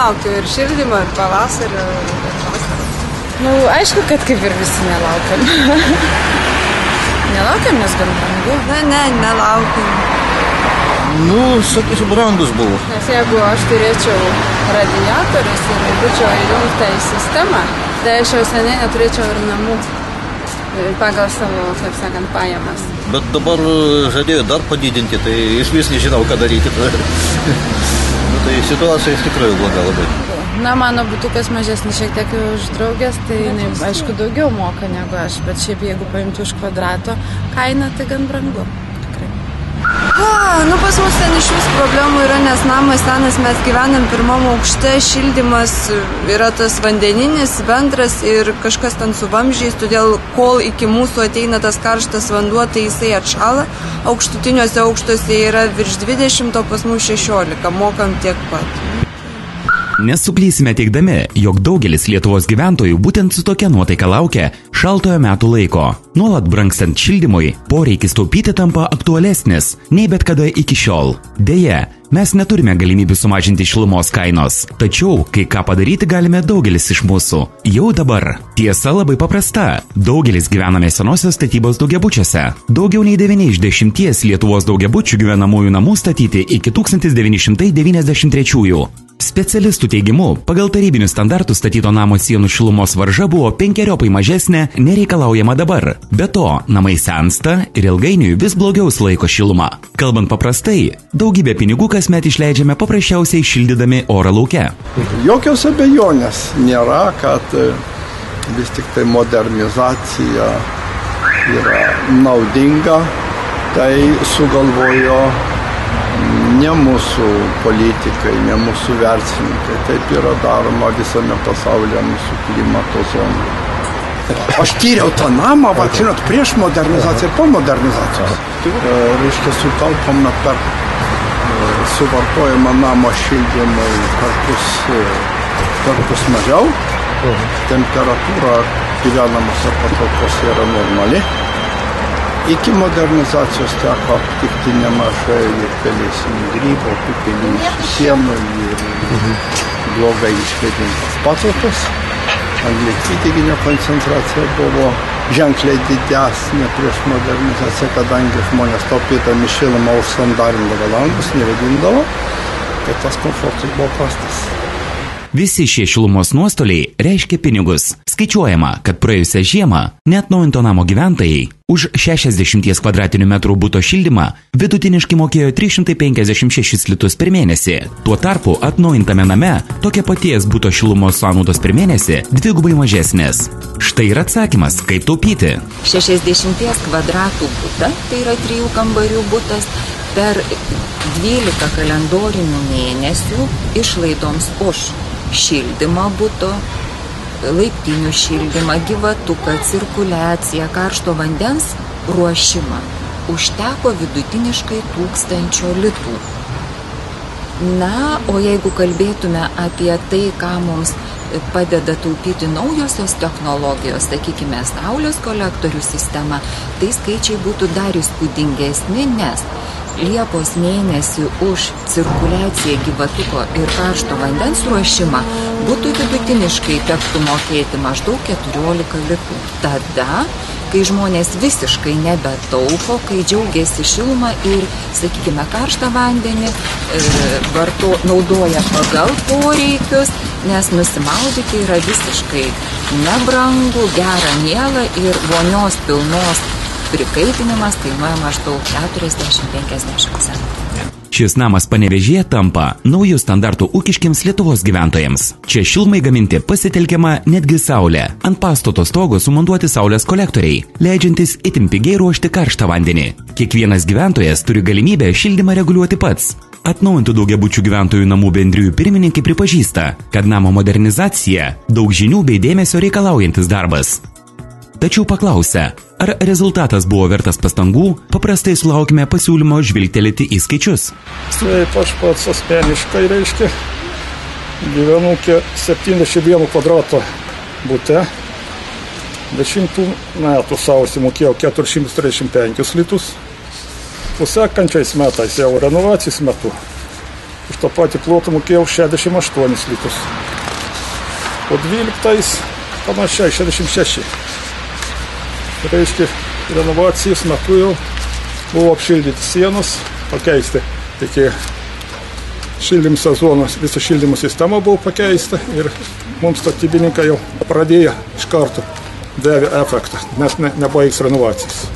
nelaukiu ir šildymo, ir pavasario, ir vasarą. Nu, aišku, kad kaip ir visi nelaukiam. Nelaukiam, nes gan brangu. Ne, nelaukiam. Nu, sakysiu, brangus buvo. Nes jeigu aš turėčiau radiatorius ir būčiau įjungta į sistemą, tai aš jau seniai neturėčiau ir namų pagal savo, kaip sakant, pajamas. Bet dabar žadėjo dar padidinti, tai iš vis nežinau, ką daryti. Nu, tai situacija iš tikrųjų bloga labai. Na, mano butukas mažesnis šiek tiek už draugės, tai jinai, aišku, daugiau moka negu aš, bet šiaip jeigu paimtų už kvadrato kainą, tai gan brangu. Tikrai. Nu, pas mus ten iš vis problemų yra, nes namas senas, mes gyvenam pirmam aukšte, šildymas yra tas vandeninis, bendras ir kažkas ten su vamzdžiais, todėl kol iki mūsų ateina tas karštas vanduo, tai jisai atšala. Aukštutiniuose aukštuose yra virš 20, o pas mus 16, mokam tiek pat. Nesuklysime teigdami, jog daugelis Lietuvos gyventojų būtent su tokia nuotaika laukia šaltojo metų laiko. Nuolat brangstant šildymui, poreikis taupyti tampa aktualesnis nei bet kada iki šiol. Deja, mes neturime galimybių sumažinti šilumos kainos. Tačiau, kai ką padaryti galime daugelis iš mūsų. Jau dabar. Tiesa labai paprasta. Daugelis gyvename senosios statybos daugiabučiuose. Daugiau nei 9 iš 10 Lietuvos daugiabučių gyvenamųjų namų statyti iki 1993-ųjų. Specialistų teigimu, pagal tarybinius standartus statyto namo sienų šilumos varža buvo 5-keriopai mažesnė nereikalaujama dabar. Be to, namai sensta ir ilgainiui vis blogiau laiko šilumą. Kalbant paprastai, daugybę pinigų kasmet išleidžiame paprasčiausiai šildydami orą lauke. Jokios abejonės nėra, kad vis tik tai modernizacija yra naudinga, tai sugalvojo ne mūsų politikai, ne mūsų verslininkai. Taip yra daroma visame pasaulyje mūsų klimato zonoje. Aš tyriau tą namą, žinot, prieš modernizaciją ir po modernizacijos. Reiškia, sutaupome per suvartojimą namo šildymui perpus mažiau. Temperatūra gyvenamose patalpose yra normali. Iki modernizacijos teko aptikti nemažai ir pelėsinių grybų, pelėsinių sienų ir blogai išvėdintas patalpas. Anglies dvideginio koncentracija buvo ženkliai didesnė prieš modernizaciją, kadangi žmonės taupydami šilumą užsandarindavo langus, nevėdindavo, tai tas komfortas buvo prastas. Visi šie šilumos nuostoliai reiškia pinigus. Skaičiuojama, kad praėjusią žiemą neatnaujinto namo gyventojai už 60 kvadratinių metrų buto šildymą vidutiniškai mokėjo 356 litus per mėnesį. Tuo tarpu atnaujintame name tokia paties buto šilumos sąnaudos per mėnesį dvigubai mažesnės. Štai ir atsakymas, kaip taupyti. 60 kvadratų butą, tai yra 3 kambarių butas, per 12 kalendorinių mėnesių išlaidoms už šildymą buto, laiptinių šildymą, gyvatuką, cirkuliaciją, karšto vandens ruošimą užteko vidutiniškai 1000 litų. Na, o jeigu kalbėtume apie tai, ką mums padeda taupyti naujosios technologijos, sakykime, saulės kolektorių sistema, tai skaičiai būtų dar įspūdingesni, nes Liepos mėnesį už cirkuliaciją, gyvatuko ir karšto vandens ruošimą būtų vidutiniškai tektų mokėti maždaug 14 litų. Tada, kai žmonės visiškai nebetaupo, kai džiaugiasi šilumą ir, sakykime, karštą vandenį naudoja pagal poreikius, nes nusimaudyti yra visiškai nebrangu, gera, miela ir vonios pilnos prikaitinimas kainuoja maždaug 40-50 centų. Šis namas Panevėžyje tampa naujų standartų ūkiškiams Lietuvos gyventojams. Čia šilumai gaminti pasitelkiama netgi saulė. Ant pastato stogo sumontuoti saulės kolektoriai, leidžiantis itin pigiai ruošti karštą vandenį. Kiekvienas gyventojas turi galimybę šildymą reguliuoti pats. Atnaujintų daugiabučių gyventojų namų bendrijų pirmininkai pripažįsta, kad namo modernizacija daug žinių bei dėmesio reikalaujantis darbas. Tačiau paklausę, ar rezultatas buvo vertas pastangų, paprastai sulaukime pasiūlymo žvilgtelėti į skaičius. Taip, aš pats asmeniškai, reiškia, gyvenu 71 kvadrato bute, 10 metų sausį mokėjau 435 litus, sekančiais metais jau renovacijos metu už tą patį plotą mokėjau 68 litus. O 12 panašiai 66. Tai reiškia, renovacijos metu jau buvo apšildyti sienos, pakeisti iki šildymo sezonas, visa šildymo sistema buvo pakeista ir mums statybininkai jau pradėjo iš karto davė efektą, nes nebaigs renovacijas.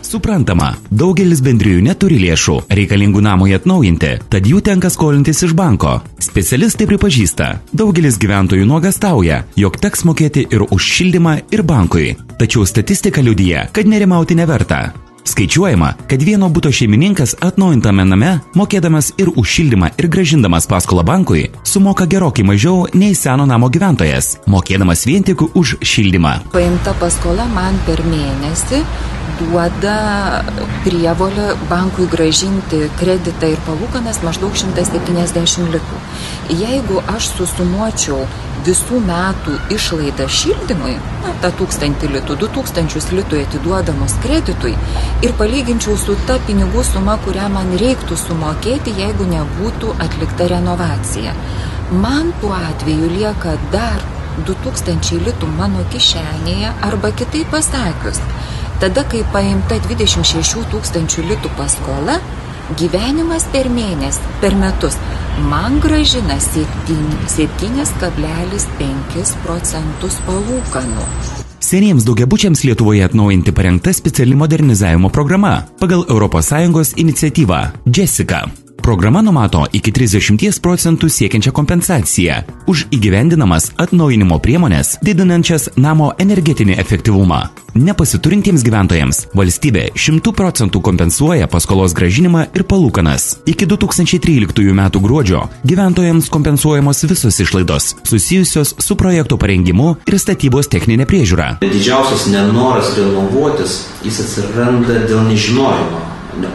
Suprantama, daugelis bendrijų neturi lėšų reikalingų namui atnaujinti, tad jų tenka skolintis iš banko. Specialistai pripažįsta, daugelis gyventojų nuogąstauja, jog teks mokėti ir už šildymą, ir bankui. Tačiau statistika liudija, kad nerimauti neverta. Skaičiuojama, kad vieno buto šeimininkas atnaujintame name, mokėdamas ir už šildymą ir grąžindamas paskolą bankui, sumoka gerokai mažiau nei seno namo gyventojas, mokėdamas vien tik už šildymą. Paimta paskola man per mėnesį duoda prievolę bankui grąžinti kreditą ir palūkanas maždaug 170 litų. Jeigu aš susumuočiau visų metų išlaidą šildymui, tą 1000 litų, 2000 litų atiduodamos kreditui ir palyginčiau su ta pinigų suma, kurią man reiktų sumokėti, jeigu nebūtų atlikta renovacija. Man tuo atveju lieka dar 2000 litų mano kišenėje arba kitaip pasakius. Tada, kai paimta 26 000 litų paskola, gyvenimas per mėnesį, per metus, man grąžina 7,5% palūkanų. Seniems daugiabučiams Lietuvoje atnaujinti parengta speciali modernizavimo programa pagal ES iniciatyvą Jessica. Programa numato iki 30% siekiančią kompensaciją už įgyvendinamas atnaujinimo priemonės, didinančias namo energetinį efektyvumą. Nepasiturintiems gyventojams valstybė 100% kompensuoja paskolos grąžinimą ir palūkanas. Iki 2013 metų gruodžio gyventojams kompensuojamos visos išlaidos susijusios su projekto parengimu ir statybos techninė priežiūra. Didžiausias nenoras renovuotis, jis atsiranda dėl nežinojimo,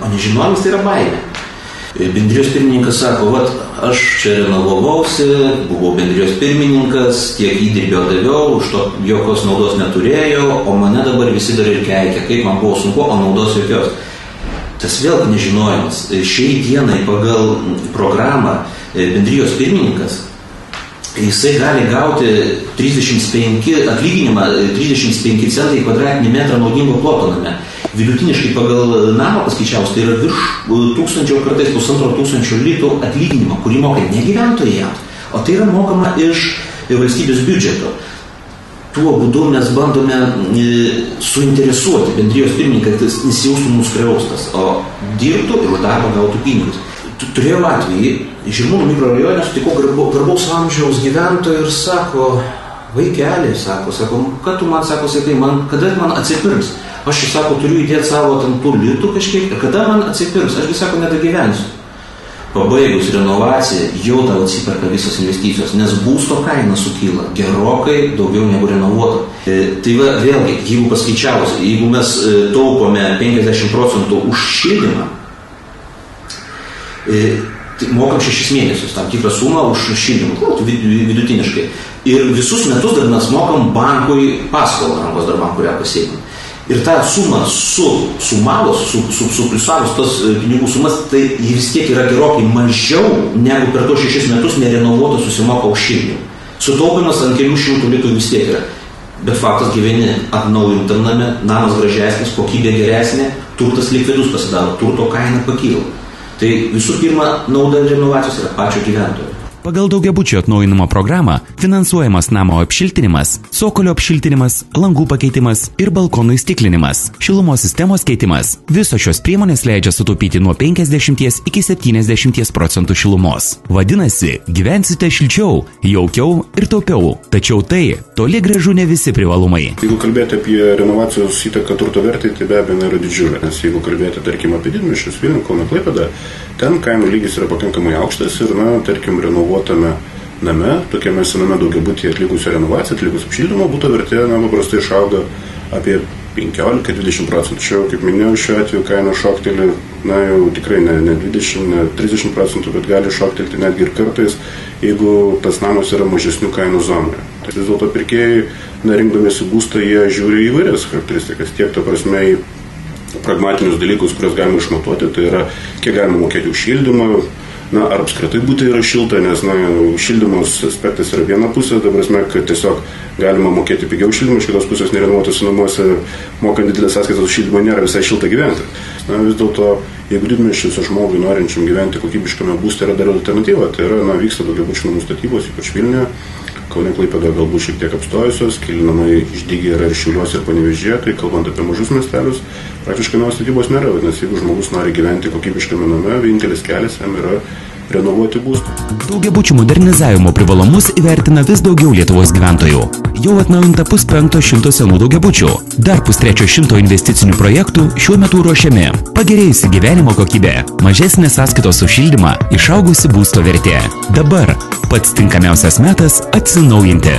o nežinojimas tai yra baimė. Bendrijos pirmininkas sako, aš čia renovavausi, buvau bendrijos pirmininkas, tiek įdirbio daviau, už to jokios naudos neturėjau, o mane dabar visi dar ir keikia, kaip man buvo sunku, o naudos jokios. Tas vėl nežinojimas. Šiai dienai pagal programą bendrijos pirmininkas, jisai gali gauti 35 atlyginimą, 35 centai kvadratinį metrą naudingo ploto name. Vidutiniškai pagal namą paskaičiaus, tai yra virš 1000, kartais 1500 litų atlyginimą, kurį moka ne gyventojams, o tai yra mokama iš valstybės biudžeto. Tuo būdu mes bandome suinteresuoti bendrijos pirmininką, kad jis nesijaustų nuskriaustas, o dirbtų ir už darbą gautų pinigus. Turėjau atvejį, Žirmūnų mikrorajone sutikau garbaus amžiaus gyventojų ir sako, vaikeli, sako, kad tu man, sakai, kada man atsipirks? Aš, sako, turiu įdėti savo tų litų kažkiek, ir kada man atsipirks, ašgi, sako, nedagyvensiu. Pabaigus renovaciją, jau tau atsiperka visos investicijos, nes būsto kaina sukyla gerokai daugiau negu renovuota. Tai vėlgi, jeigu paskaičiavus, jeigu mes taupome 50% už šildymą, tai mokam 6 mėnesius, tam tikrą sumą už šildymą, vidutiniškai. Ir visus metus dar mes mokam bankui paskolą, rankos darbam, kurią pasiekam. Ir tą sumą sumavus, supliusavus tos pinigų sumas, tai vis tiek yra gerokai mažiau, negu per tos 6 metus nerenovuoto susimoka už šildymą. Sutaupimas ant kelių šimtų litų vis tiek yra. Bet faktas, gyveni atnaujintam name, namas gražesnis, kokybė geresnė, turtas likvidus pasidaro, turto kaina pakyla. Tai visų pirma, nauda renovacijos yra pačio gyventojo. Pagal daugiabučio atnaujinimo programą finansuojamas namo apšiltinimas, cokolio apšiltinimas, langų pakeitimas ir balkonų įstiklinimas, šilumos sistemos keitimas. Visos šios priemonės leidžia sutaupyti nuo 50 iki 70% šilumos. Vadinasi, gyvensite šilčiau, jaukiau ir taupiau. Tačiau tai toli gražu ne visi privalumai. Jeigu kalbėti apie renovacijos įtaką turto vertai, tai be abejo yra didžiulė, nes jeigu kalbėti, tarkim, apie didmiesčius, Vilnių, Kauną, Klaipėdą, ten kainų lygis yra pakankamai aukštas ir, tarkim, renovuotame name, tokiame sename daugiabutyje atlikusio renovaciją, atlikus apšildymo, būtų vertė, paprastai išauga apie 15-20%. Čia, kaip minėjau, šiuo atveju kaina šokteli, jau tikrai ne 20, ne 30%, bet gali šoktelti netgi ir kartais, jeigu tas namas yra mažesnių kainų zonoje. Tai vis dėlto pirkėjai, rinkdamiesi būstą, jie žiūri įvairias charakteristikas, tiek ta prasme į pragmatinius dalykus, kuriuos galima išmatuoti, tai yra, kiek galima mokėti už šildymą, Na, ar apskritai būti yra šilta, nes, na, šildymos aspektas yra viena pusė, ta prasme, kad tiesiog galima mokėti pigiau šildymą, iš kitos pusės nerenovuotose namuose, mokant didelės sąskaitas už šildymą, nėra visai šilta gyventi. Na, vis dėlto, jeigu didmiesčiuose žmogui norinčiam gyventi kokybiškame būste yra dar alternatyva, tai yra, na, vyksta daugiabučių namų statybos, ypač Vilniuje, Kaune, Klaipėdoje galbūt šiek tiek apstojusios, keli namai išdygę yra ir Šiauliuose ir Panevėžyje, tai kalbant apie mažus miestelius, praktiškai naujos statybos nėra, nes jeigu žmogus nori gyventi kokybiškame name, vienintelis kelias jam yra renovuoti būstą. Daugiabučių modernizavimo privalumus įvertina vis daugiau Lietuvos gyventojų. Jau atnaujinta 500 senų daugiabučių. Dar 300 investicinių projektų šiuo metu ruošiami. Pagerėjusi gyvenimo kokybė, mažesnės sąskaitos už šildymą, išaugusi būsto vertė. Dabar pats tinkamiausias metas atsinaujinti.